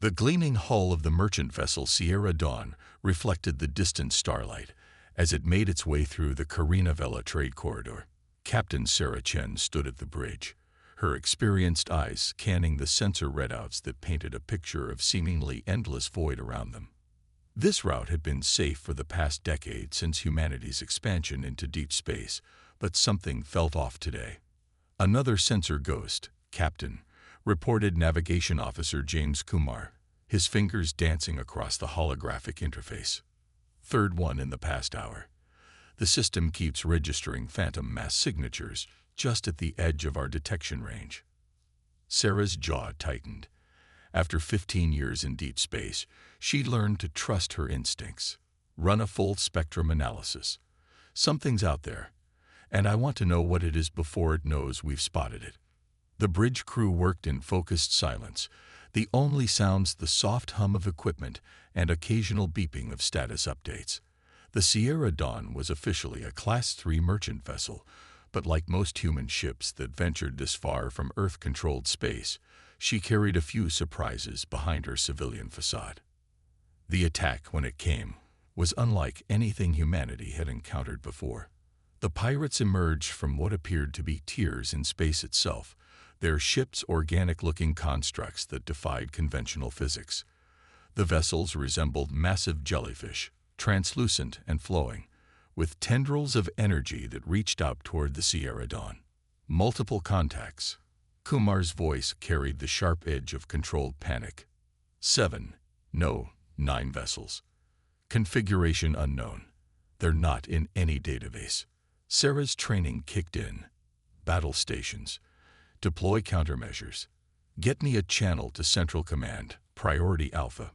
The gleaming hull of the merchant vessel Sierra Dawn reflected the distant starlight as it made its way through the Carina-Vela trade corridor. Captain Sarah Chen stood at the bridge, her experienced eyes scanning the sensor readouts that painted a picture of seemingly endless void around them. This route had been safe for the past decade since humanity's expansion into deep space, but something felt off today. Another sensor ghost, Captain, reported Navigation Officer James Kumar, his fingers dancing across the holographic interface. Third one in the past hour. The system keeps registering phantom mass signatures just at the edge of our detection range. Sarah's jaw tightened. After 15 years in deep space, she learned to trust her instincts. Run a full spectrum analysis. Something's out there, and I want to know what it is before it knows we've spotted it. The bridge crew worked in focused silence, the only sounds the soft hum of equipment and occasional beeping of status updates. The Sierra Dawn was officially a Class 3 merchant vessel, but like most human ships that ventured this far from Earth-controlled space, she carried a few surprises behind her civilian facade. The attack, when it came, was unlike anything humanity had encountered before. The pirates emerged from what appeared to be tiers in space itself, their ships organic-looking constructs that defied conventional physics. The vessels resembled massive jellyfish, translucent and flowing, with tendrils of energy that reached out toward the Sierra Dawn. Multiple contacts. Kumar's voice carried the sharp edge of controlled panic. 7. No, 9 vessels. Configuration unknown. They're not in any database. Sarah's training kicked in. Battle stations. Deploy countermeasures. Get me a channel to Central Command, Priority Alpha.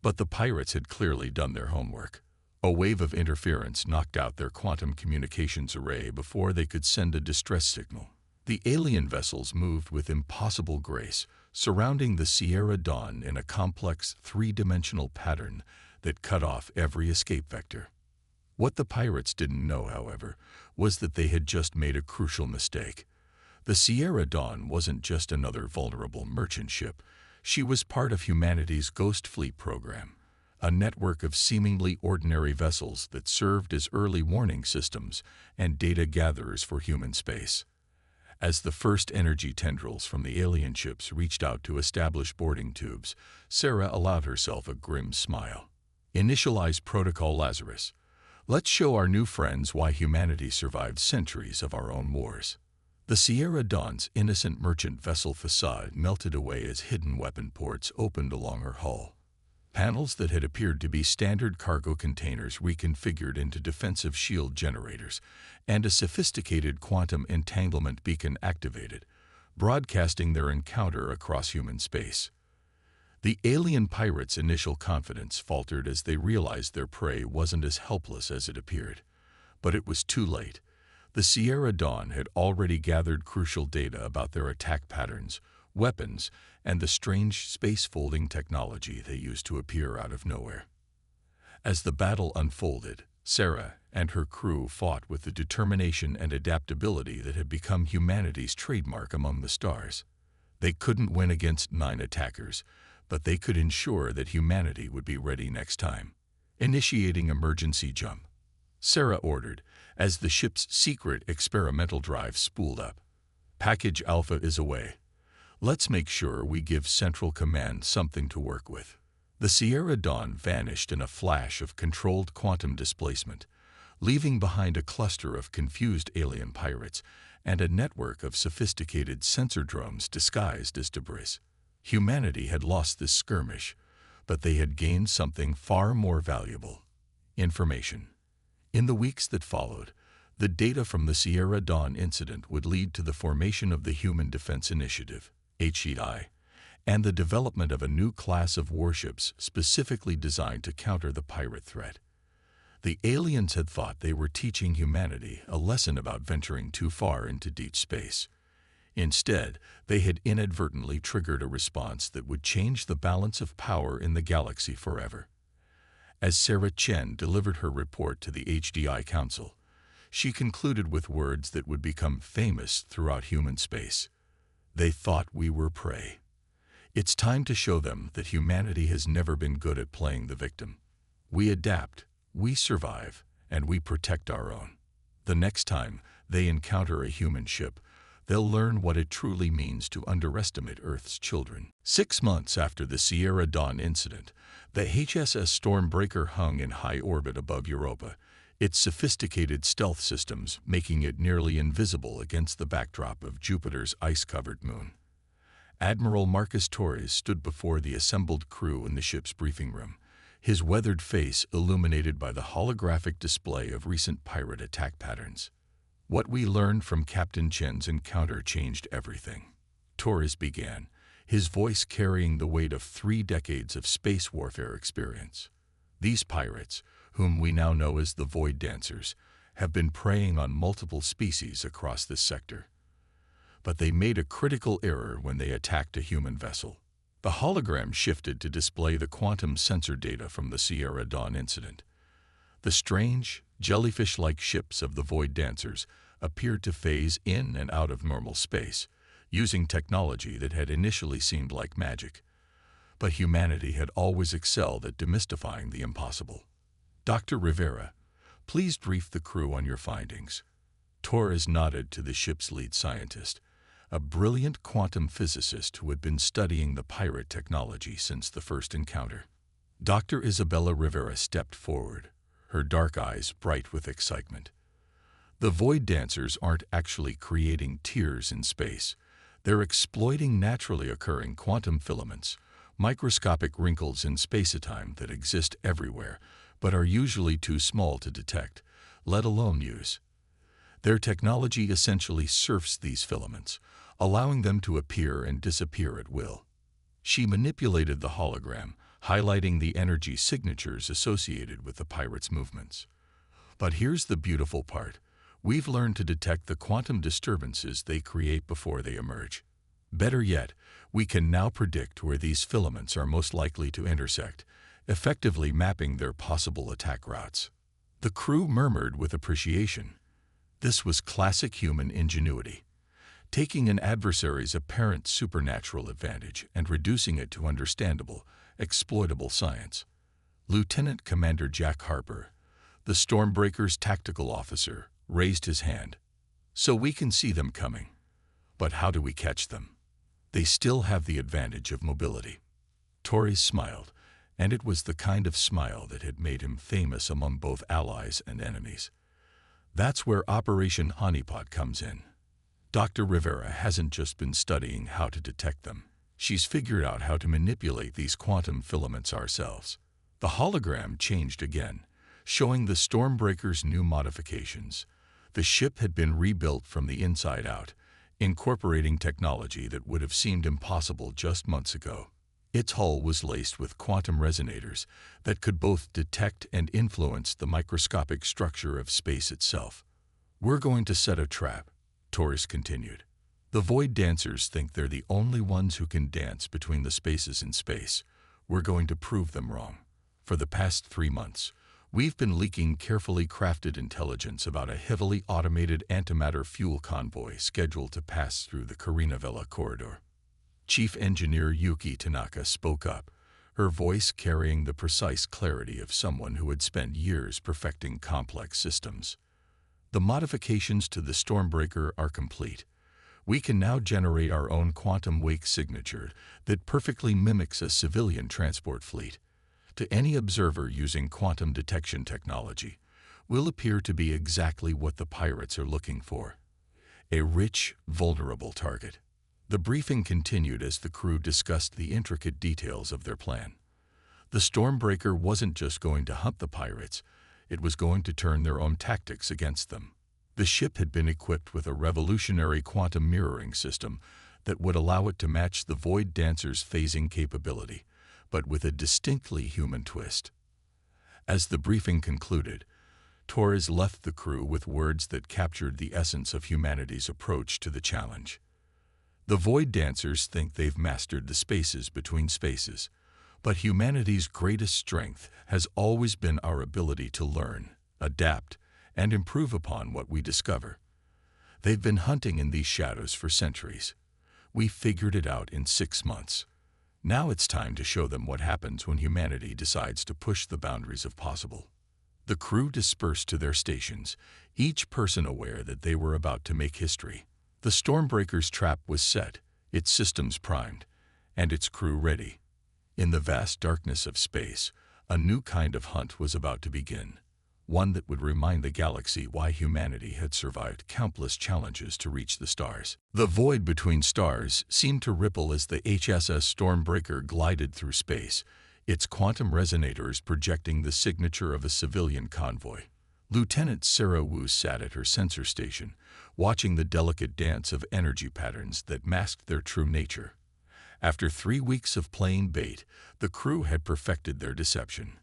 But the pirates had clearly done their homework. A wave of interference knocked out their quantum communications array before they could send a distress signal. The alien vessels moved with impossible grace, surrounding the Sierra Dawn in a complex three-dimensional pattern that cut off every escape vector. What the pirates didn't know, however, was that they had just made a crucial mistake. The Sierra Dawn wasn't just another vulnerable merchant ship. She was part of humanity's Ghost Fleet program, a network of seemingly ordinary vessels that served as early warning systems and data gatherers for human space. As the first energy tendrils from the alien ships reached out to establish boarding tubes, Sarah allowed herself a grim smile. Initialize Protocol Lazarus. Let's show our new friends why humanity survived centuries of our own wars. The Sierra Dawn's innocent merchant vessel facade melted away as hidden weapon ports opened along her hull. Panels that had appeared to be standard cargo containers reconfigured into defensive shield generators, and a sophisticated quantum entanglement beacon activated, broadcasting their encounter across human space. The alien pirates' initial confidence faltered as they realized their prey wasn't as helpless as it appeared. But it was too late. The Sierra Dawn had already gathered crucial data about their attack patterns, weapons, and the strange space-folding technology they used to appear out of nowhere. As the battle unfolded, Sarah and her crew fought with the determination and adaptability that had become humanity's trademark among the stars. They couldn't win against 9 attackers, but they could ensure that humanity would be ready next time. Initiating emergency jump, Sarah ordered, as the ship's secret experimental drive spooled up. Package Alpha is away. Let's make sure we give Central Command something to work with. The Sierra Dawn vanished in a flash of controlled quantum displacement, leaving behind a cluster of confused alien pirates and a network of sophisticated sensor drones disguised as debris. Humanity had lost this skirmish, but they had gained something far more valuable: information. In the weeks that followed, the data from the Sierra Dawn incident would lead to the formation of the Human Defense Initiative, HFY, and the development of a new class of warships specifically designed to counter the pirate threat. The aliens had thought they were teaching humanity a lesson about venturing too far into deep space. Instead, they had inadvertently triggered a response that would change the balance of power in the galaxy forever. As Sarah Chen delivered her report to the HDI Council, she concluded with words that would become famous throughout human space. They thought we were prey. It's time to show them that humanity has never been good at playing the victim. We adapt, we survive, and we protect our own. The next time they encounter a human ship, they'll learn what it truly means to underestimate Earth's children. 6 months after the Sierra Dawn incident, the HSS Stormbreaker hung in high orbit above Europa, its sophisticated stealth systems making it nearly invisible against the backdrop of Jupiter's ice-covered moon. Admiral Marcus Torres stood before the assembled crew in the ship's briefing room, his weathered face illuminated by the holographic display of recent pirate attack patterns. What we learned from Captain Chen's encounter changed everything. Torres began, his voice carrying the weight of 3 decades of space warfare experience. These pirates, whom we now know as the Void Dancers, have been preying on multiple species across this sector. But they made a critical error when they attacked a human vessel. The hologram shifted to display the quantum sensor data from the Sierra Dawn incident. The strange, jellyfish-like ships of the Void Dancers appeared to phase in and out of normal space, using technology that had initially seemed like magic. But humanity had always excelled at demystifying the impossible. Dr. Rivera, please brief the crew on your findings. Torres nodded to the ship's lead scientist, a brilliant quantum physicist who had been studying the pirate technology since the first encounter. Dr. Isabella Rivera stepped forward, her dark eyes bright with excitement. The Void Dancers aren't actually creating tears in space. They're exploiting naturally occurring quantum filaments, microscopic wrinkles in space-time that exist everywhere, but are usually too small to detect, let alone use. Their technology essentially surfs these filaments, allowing them to appear and disappear at will. She manipulated the hologram, highlighting the energy signatures associated with the pirates' movements. But here's the beautiful part. We've learned to detect the quantum disturbances they create before they emerge. Better yet, we can now predict where these filaments are most likely to intersect, effectively mapping their possible attack routes. The crew murmured with appreciation. This was classic human ingenuity, taking an adversary's apparent supernatural advantage and reducing it to understandable, exploitable science. Lieutenant Commander Jack Harper, the Stormbreaker's tactical officer, raised his hand. So we can see them coming. But how do we catch them? They still have the advantage of mobility. Torres smiled, and it was the kind of smile that had made him famous among both allies and enemies. That's where Operation Honeypot comes in. Dr. Rivera hasn't just been studying how to detect them. She's figured out how to manipulate these quantum filaments ourselves. The hologram changed again, showing the Stormbreaker's new modifications. The ship had been rebuilt from the inside out, incorporating technology that would have seemed impossible just months ago. Its hull was laced with quantum resonators that could both detect and influence the microscopic structure of space itself. We're going to set a trap, Torres continued. The Void Dancers think they're the only ones who can dance between the spaces in space. We're going to prove them wrong. For the past 3 months, we've been leaking carefully crafted intelligence about a heavily automated antimatter fuel convoy scheduled to pass through the Carinavella corridor. Chief Engineer Yuki Tanaka spoke up, her voice carrying the precise clarity of someone who had spent years perfecting complex systems. The modifications to the Stormbreaker are complete. We can now generate our own quantum wake signature that perfectly mimics a civilian transport fleet. To any observer using quantum detection technology, will appear to be exactly what the pirates are looking for: a rich, vulnerable target. The briefing continued as the crew discussed the intricate details of their plan. The Stormbreaker wasn't just going to hunt the pirates, it was going to turn their own tactics against them. The ship had been equipped with a revolutionary quantum mirroring system that would allow it to match the Void Dancer's phasing capability, but with a distinctly human twist. As the briefing concluded, Torres left the crew with words that captured the essence of humanity's approach to the challenge. The Void Dancers think they've mastered the spaces between spaces, but humanity's greatest strength has always been our ability to learn, adapt, and improve upon what we discover. They've been hunting in these shadows for centuries. We figured it out in 6 months. Now it's time to show them what happens when humanity decides to push the boundaries of possible. The crew dispersed to their stations, each person aware that they were about to make history. The Stormbreaker's trap was set, its systems primed, and its crew ready. In the vast darkness of space, a new kind of hunt was about to begin, one that would remind the galaxy why humanity had survived countless challenges to reach the stars. The void between stars seemed to ripple as the HSS Stormbreaker glided through space, its quantum resonators projecting the signature of a civilian convoy. Lieutenant Sarah Wu sat at her sensor station, watching the delicate dance of energy patterns that masked their true nature. After 3 weeks of playing bait, the crew had perfected their deception.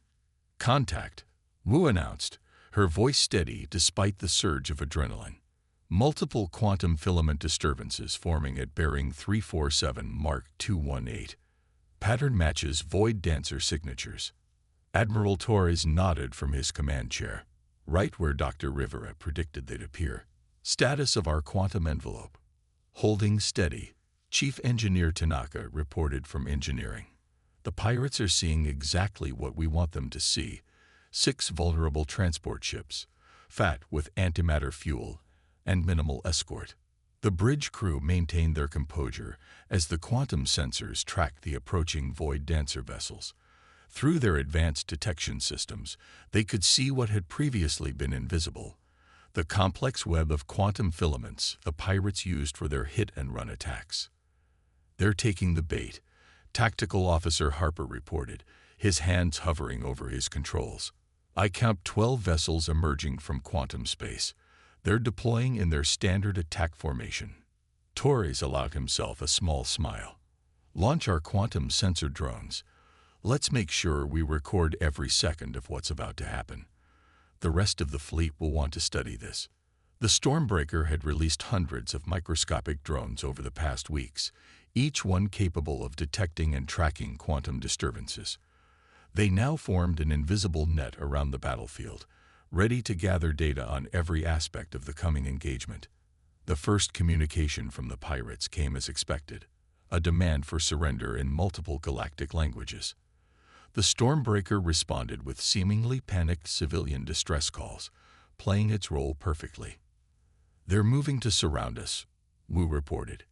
"Contact," Wu announced, her voice steady despite the surge of adrenaline. Multiple quantum filament disturbances forming at bearing 347 Mark 218. Pattern matches Void Dancer signatures. Admiral Torres nodded from his command chair, right where Dr. Rivera predicted they'd appear. "Status of our quantum envelope." "Holding steady," Chief Engineer Tanaka reported from engineering. "The pirates are seeing exactly what we want them to see. 6 vulnerable transport ships, fat with antimatter fuel, and minimal escort." The bridge crew maintained their composure as the quantum sensors tracked the approaching Void Dancer vessels. Through their advanced detection systems, they could see what had previously been invisible: the complex web of quantum filaments the pirates used for their hit-and-run attacks. "They're taking the bait," Tactical Officer Harper reported, his hands hovering over his controls. "I count 12 vessels emerging from quantum space. They're deploying in their standard attack formation." Torres allowed himself a small smile. "Launch our quantum sensor drones. Let's make sure we record every second of what's about to happen. The rest of the fleet will want to study this." The Stormbreaker had released hundreds of microscopic drones over the past weeks, each one capable of detecting and tracking quantum disturbances. They now formed an invisible net around the battlefield, ready to gather data on every aspect of the coming engagement. The first communication from the pirates came as expected, a demand for surrender in multiple galactic languages. The Stormbreaker responded with seemingly panicked civilian distress calls, playing its role perfectly. "They're moving to surround us," Wu reported.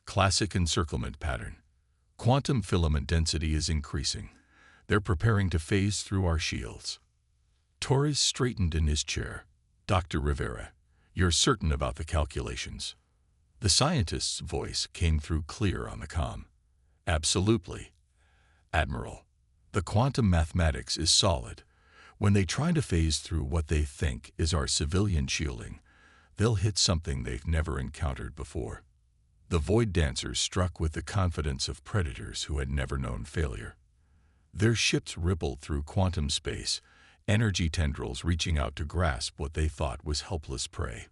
"Classic encirclement pattern. Quantum filament density is increasing. They're preparing to phase through our shields." Torres straightened in his chair. "Dr. Rivera, you're certain about the calculations?" The scientist's voice came through clear on the comm. "Absolutely, Admiral. The quantum mathematics is solid. When they try to phase through what they think is our civilian shielding, they'll hit something they've never encountered before." The Void Dancers struck with the confidence of predators who had never known failure. Their ships rippled through quantum space, energy tendrils reaching out to grasp what they thought was helpless prey.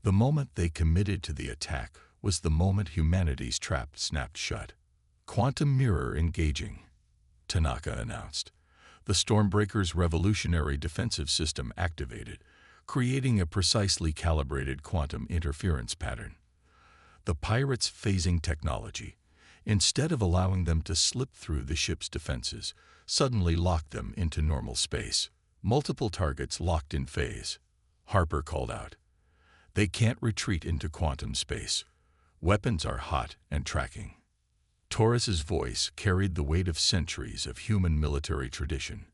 The moment they committed to the attack was the moment humanity's trap snapped shut. "Quantum mirror engaging," Tanaka announced. The Stormbreaker's revolutionary defensive system activated, creating a precisely calibrated quantum interference pattern. The pirates' phasing technology, instead of allowing them to slip through the ship's defenses, suddenly locked them into normal space. "Multiple targets locked in phase," Harper called out. "They can't retreat into quantum space. Weapons are hot and tracking." Torres's voice carried the weight of centuries of human military tradition.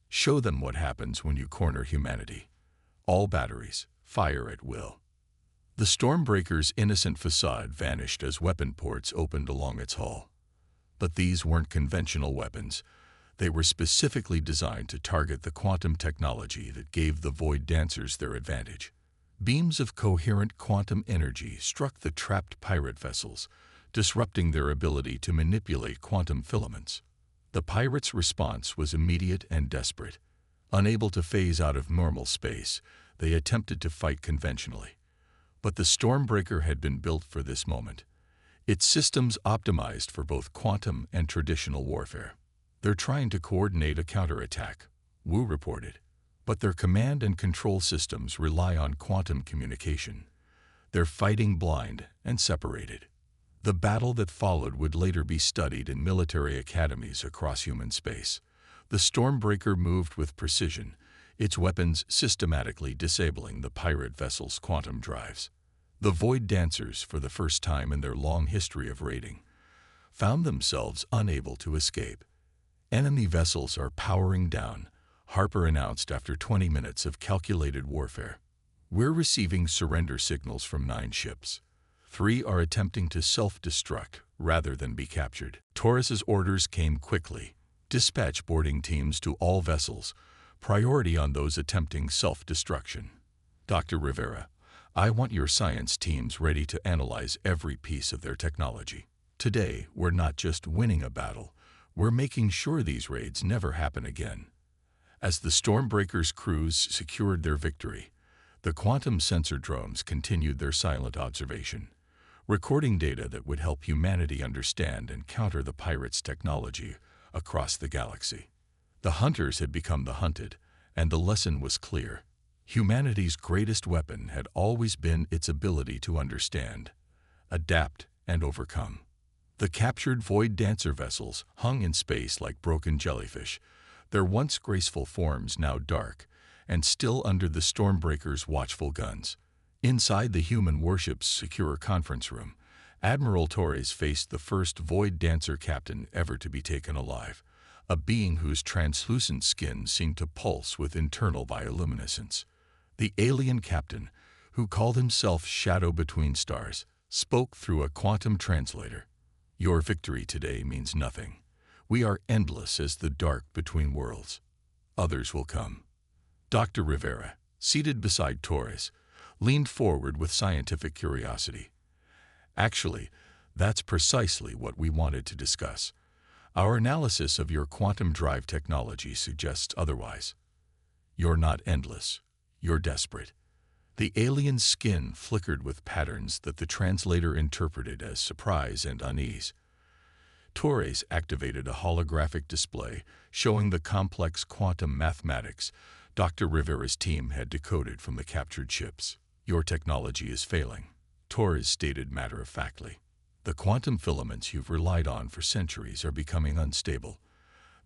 "Show them what happens when you corner humanity. All batteries, fire at will." The Stormbreaker's innocent facade vanished as weapon ports opened along its hull. But these weren't conventional weapons. They were specifically designed to target the quantum technology that gave the Void Dancers their advantage. Beams of coherent quantum energy struck the trapped pirate vessels, disrupting their ability to manipulate quantum filaments. The pirates' response was immediate and desperate. Unable to phase out of normal space, they attempted to fight conventionally. But the Stormbreaker had been built for this moment. Its systems optimized for both quantum and traditional warfare. "They're trying to coordinate a counterattack," Wu reported. "But their command and control systems rely on quantum communication. They're fighting blind and separated." The battle that followed would later be studied in military academies across human space. The Stormbreaker moved with precision, its weapons systematically disabling the pirate vessel's quantum drives. The Void Dancers, for the first time in their long history of raiding, found themselves unable to escape. "Enemy vessels are powering down," Harper announced after 20 minutes of calculated warfare. "We're receiving surrender signals from 9 ships. 3 are attempting to self-destruct rather than be captured." Torres's orders came quickly. "Dispatch boarding teams to all vessels. Priority on those attempting self-destruction. Dr. Rivera, I want your science teams ready to analyze every piece of their technology. Today, we're not just winning a battle, we're making sure these raids never happen again." As the Stormbreaker's crews secured their victory, the quantum sensor drones continued their silent observation, recording data that would help humanity understand and counter the pirates' technology across the galaxy. The hunters had become the hunted, and the lesson was clear. Humanity's greatest weapon had always been its ability to understand, adapt, and overcome. The captured Void Dancer vessels hung in space like broken jellyfish, their once graceful forms now dark, and still under the Stormbreaker's watchful guns. Inside the human warship's secure conference room, Admiral Torres faced the first Void Dancer captain ever to be taken alive, a being whose translucent skin seemed to pulse with internal bioluminescence. The alien captain, who called himself Shadow Between Stars, spoke through a quantum translator. "Your victory today means nothing. We are endless as the dark between worlds. Others will come." Dr. Rivera, seated beside Torres, leaned forward with scientific curiosity. "Actually, that's precisely what we wanted to discuss. Our analysis of your quantum drive technology suggests otherwise. You're not endless. You're desperate." The alien's skin flickered with patterns that the translator interpreted as surprise and unease. Torres activated a holographic display showing the complex quantum mathematics Dr. Rivera's team had decoded from the captured ships. "Your technology is failing," Torres stated matter-of-factly. "The quantum filaments you've relied on for centuries are becoming unstable.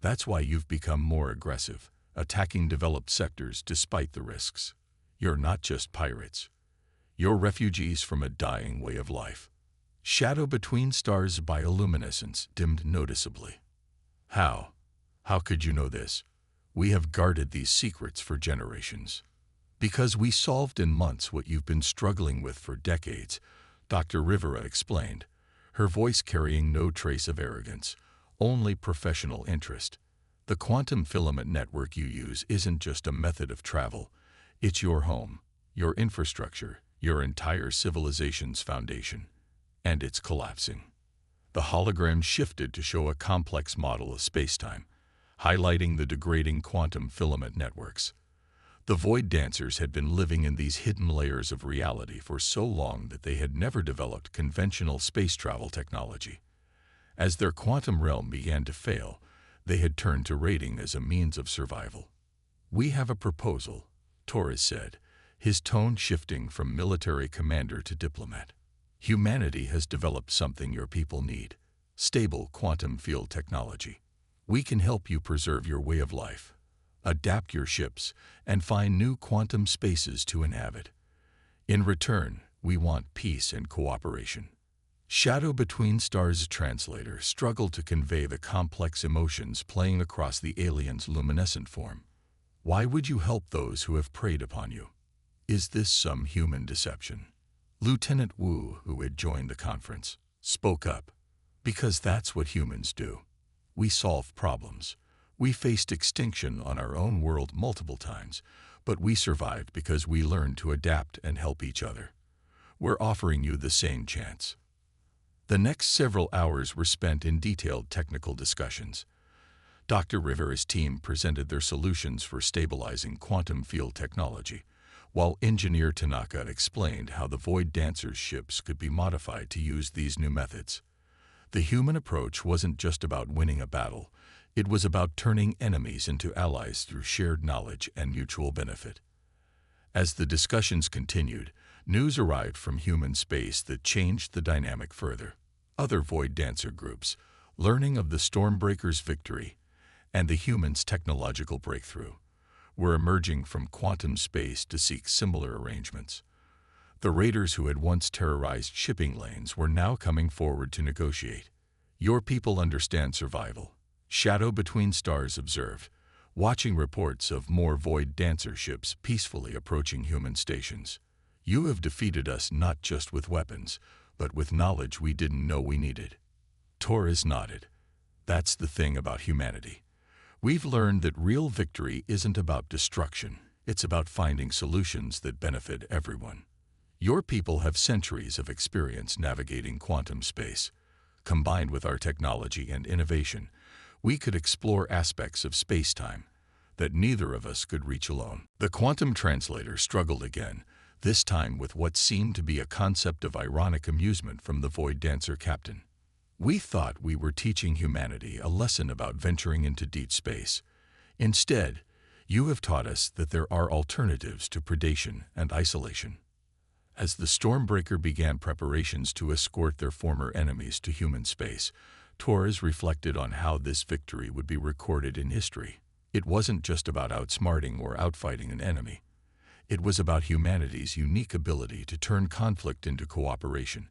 That's why you've become more aggressive, attacking developed sectors despite the risks. You're not just pirates. You're refugees from a dying way of life." Shadow Between Stars' bioluminescence dimmed noticeably. How could you know this? We have guarded these secrets for generations." "Because we solved in months what you've been struggling with for decades," Dr. Rivera explained, her voice carrying no trace of arrogance, only professional interest. "The quantum filament network you use isn't just a method of travel. It's your home, your infrastructure, your entire civilization's foundation. And it's collapsing." The hologram shifted to show a complex model of spacetime, highlighting the degrading quantum filament networks. The Void Dancers had been living in these hidden layers of reality for so long that they had never developed conventional space travel technology. As their quantum realm began to fail, they had turned to raiding as a means of survival. "We have a proposal," Torres said, his tone shifting from military commander to diplomat. "Humanity has developed something your people need: stable quantum field technology. We can help you preserve your way of life, adapt your ships, and find new quantum spaces to inhabit. In return, we want peace and cooperation." Shadow Between Stars' translator struggled to convey the complex emotions playing across the alien's luminescent form. "Why would you help those who have preyed upon you? Is this some human deception?" Lieutenant Wu, who had joined the conference, spoke up. "Because that's what humans do. We solve problems. We faced extinction on our own world multiple times, but we survived because we learned to adapt and help each other. We're offering you the same chance." The next several hours were spent in detailed technical discussions. Dr. Rivera's team presented their solutions for stabilizing quantum field technology, while Engineer Tanaka explained how the Void Dancers' ships could be modified to use these new methods. The human approach wasn't just about winning a battle, it was about turning enemies into allies through shared knowledge and mutual benefit. As the discussions continued, news arrived from human space that changed the dynamic further. Other Void Dancer groups, learning of the Stormbreaker's victory and the humans' technological breakthrough, were emerging from quantum space to seek similar arrangements. The raiders who had once terrorized shipping lanes were now coming forward to negotiate. Your people understand survival, Shadow Between Stars observed, watching reports of more Void Dancer ships peacefully approaching human stations. You have defeated us not just with weapons, but with knowledge we didn't know we needed. Torres nodded. That's the thing about humanity. We've learned that real victory isn't about destruction. It's about finding solutions that benefit everyone. Your people have centuries of experience navigating quantum space. Combined with our technology and innovation, we could explore aspects of space-time that neither of us could reach alone. The quantum translator struggled again, this time with what seemed to be a concept of ironic amusement from the Void Dancer captain. We thought we were teaching humanity a lesson about venturing into deep space. Instead, you have taught us that there are alternatives to predation and isolation. As the Stormbreaker began preparations to escort their former enemies to human space, Torres reflected on how this victory would be recorded in history. It wasn't just about outsmarting or outfighting an enemy. It was about humanity's unique ability to turn conflict into cooperation,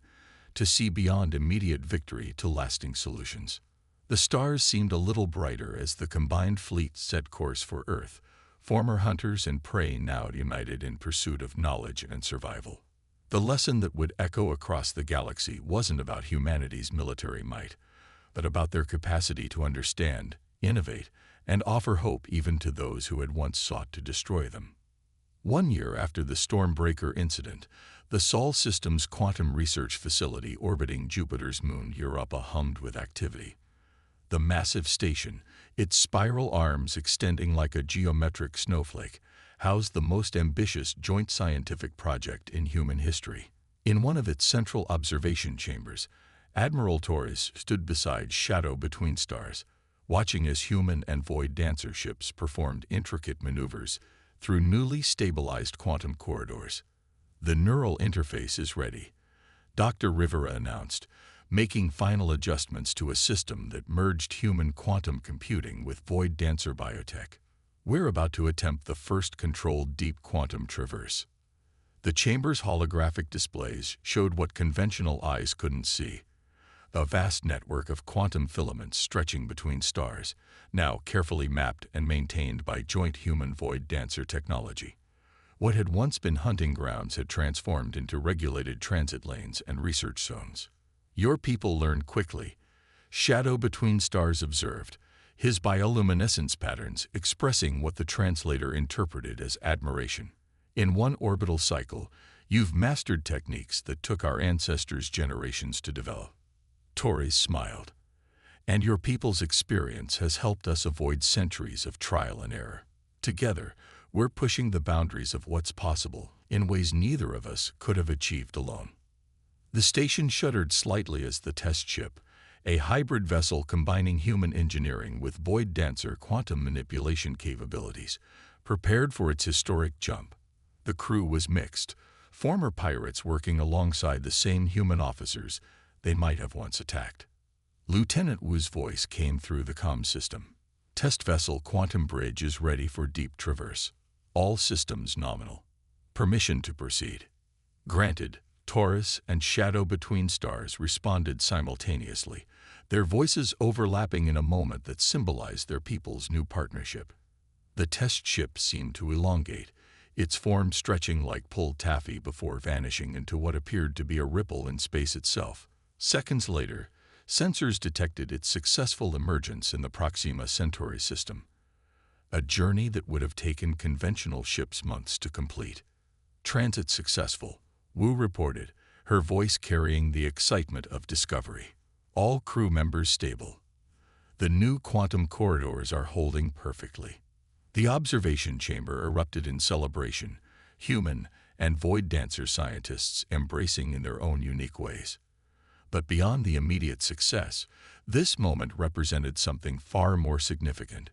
to see beyond immediate victory to lasting solutions. The stars seemed a little brighter as the combined fleet set course for Earth, former hunters and prey now united in pursuit of knowledge and survival. The lesson that would echo across the galaxy wasn't about humanity's military might, but about their capacity to understand, innovate, and offer hope even to those who had once sought to destroy them. 1 year after the Stormbreaker incident, the Sol System's quantum research facility orbiting Jupiter's moon Europa hummed with activity. The massive station, its spiral arms extending like a geometric snowflake, housed the most ambitious joint scientific project in human history. In one of its central observation chambers, Admiral Torres stood beside Shadow Between Stars, watching as human and Void Dancer ships performed intricate maneuvers through newly stabilized quantum corridors. The neural interface is ready, Dr. Rivera announced, making final adjustments to a system that merged human quantum computing with Void Dancer biotech. We're about to attempt the first controlled deep quantum traverse. The chamber's holographic displays showed what conventional eyes couldn't see. A vast network of quantum filaments stretching between stars, now carefully mapped and maintained by joint human-Void Dancer technology. What had once been hunting grounds had transformed into regulated transit lanes and research zones. Your people learned quickly, Shadow Between Stars observed, his bioluminescence patterns expressing what the translator interpreted as admiration. In one orbital cycle, you've mastered techniques that took our ancestors generations to develop. Torres smiled. And your people's experience has helped us avoid centuries of trial and error. Together, we're pushing the boundaries of what's possible in ways neither of us could have achieved alone. The station shuddered slightly as the test ship, a hybrid vessel combining human engineering with Void Dancer quantum manipulation capabilities, prepared for its historic jump. The crew was mixed, former pirates working alongside the same human officers they might have once attacked. Lieutenant Wu's voice came through the comm system. Test vessel Quantum Bridge is ready for deep traverse. All systems nominal. Permission to proceed. Granted. Taurus and Shadow Between Stars responded simultaneously, their voices overlapping in a moment that symbolized their people's new partnership. The test ship seemed to elongate, its form stretching like pulled taffy before vanishing into what appeared to be a ripple in space itself. Seconds later, sensors detected its successful emergence in the Proxima Centauri system, a journey that would have taken conventional ships months to complete. Transit successful, Wu reported, her voice carrying the excitement of discovery. All crew members stable. The new quantum corridors are holding perfectly. The observation chamber erupted in celebration, human and Void Dancer scientists embracing in their own unique ways. But beyond the immediate success, this moment represented something far more significant.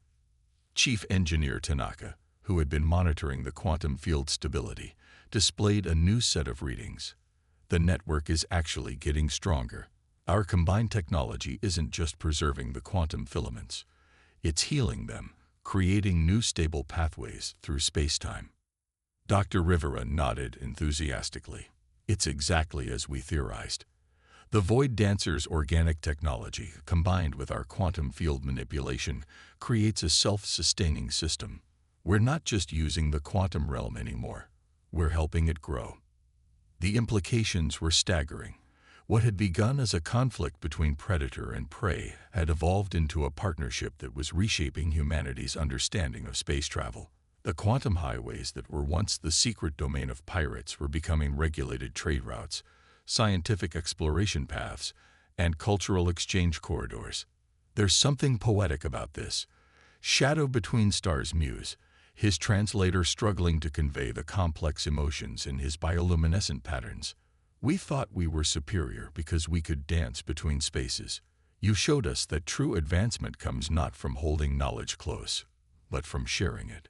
Chief Engineer Tanaka, who had been monitoring the quantum field stability, displayed a new set of readings. The network is actually getting stronger. Our combined technology isn't just preserving the quantum filaments. It's healing them, creating new stable pathways through space-time. Dr. Rivera nodded enthusiastically. It's exactly as we theorized. The Void Dancer's organic technology, combined with our quantum field manipulation, creates a self-sustaining system. We're not just using the quantum realm anymore. We're helping it grow. The implications were staggering. What had begun as a conflict between predator and prey had evolved into a partnership that was reshaping humanity's understanding of space travel. The quantum highways that were once the secret domain of pirates were becoming regulated trade routes, scientific exploration paths, and cultural exchange corridors. There's something poetic about this. Shadow between stars muse, his translator struggling to convey the complex emotions in his bioluminescent patterns. We thought we were superior because we could dance between spaces. You showed us that true advancement comes not from holding knowledge close, but from sharing it.